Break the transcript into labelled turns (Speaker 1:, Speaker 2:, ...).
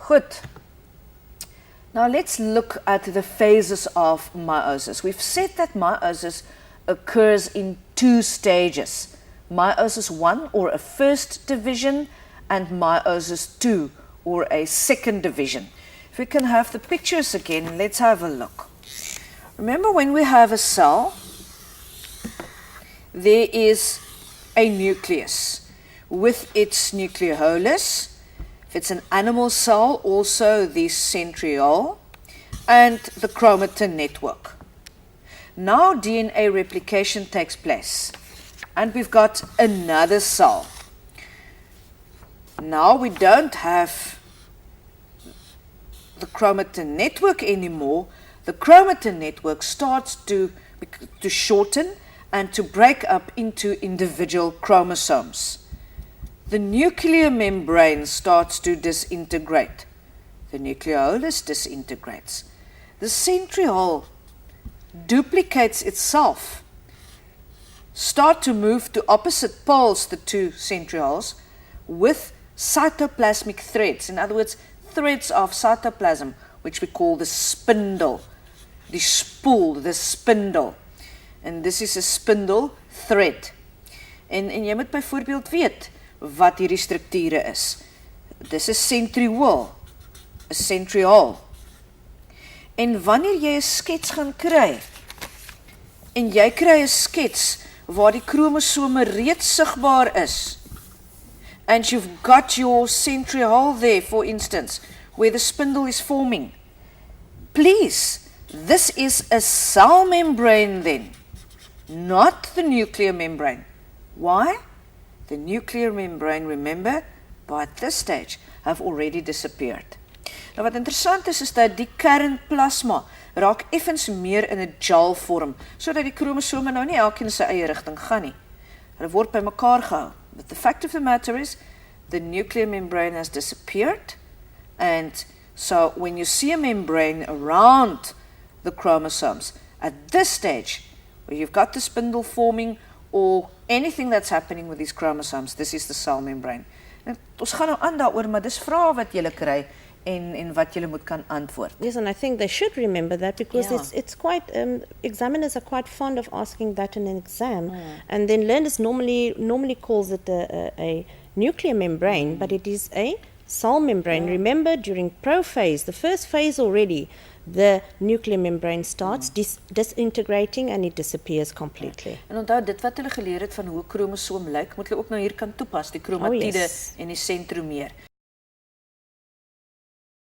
Speaker 1: Goed. Now let's look at the phases of meiosis. We've said that meiosis occurs in 2 stages. Meiosis 1, or a first division, and meiosis 2, or a second division. If we can have the pictures again, let's have a look. Remember, when we have a cell, there is a nucleus with its nucleolus. If it's an animal cell, also the centriole and the chromatin network. Now DNA replication takes place, and we've got another cell. Now we don't have the chromatin network anymore. The chromatin network starts to shorten and to break up into individual chromosomes. The nuclear membrane starts to disintegrate. The nucleolus disintegrates. The centriole duplicates itself, start to move to opposite poles, the 2 centrioles, with cytoplasmic threads. In other words, threads of cytoplasm, which we call the spindle, the spool, the spindle. And this is a spindle thread. En jy moet byvoorbeeld weet wat hierdie strukture is. Dis 'n centriole, 'n centriole. En wanneer jy 'n skets gaan kry, en jy kry 'n skets waar die kromosome reeds sigbaar is, and you've got your centriole there, for instance, where the spindle is forming, please, this is a cell membrane then, not the nuclear membrane. Why? The nuclear membrane, remember, by this stage, have already disappeared. Nou wat interessant is dat die kernplasma raak effens meer in 'n gel vorm, sodat die kromosome nou nie elkeen in sy eie rigting gaan nie. Hulle word by mekaar gehou. But the fact of the matter is, the nuclear membrane has disappeared, and so when you see a membrane around the chromosomes, at this stage, where you've got the spindle forming, or anything that's happening with these chromosomes, this is the cell membrane. En ons gaan nou aan daaroor, maar dis vrae wat julle kry en wat julle moet kan antwoord.
Speaker 2: Yes, and I think they should remember that, because it's quite, examiners are quite fond of asking that in an exam, and then learners normally calls it a nuclear membrane, but it is a cell membrane. Remember, during prophase, the first phase already, the nuclear membrane starts disintegrating and it disappears completely.
Speaker 1: En onthou, dit wat hulle geleer het van hoe 'n kromosoom lyk, moet hulle ook nou hier kan toepas, die kromatiede en die sentromeer.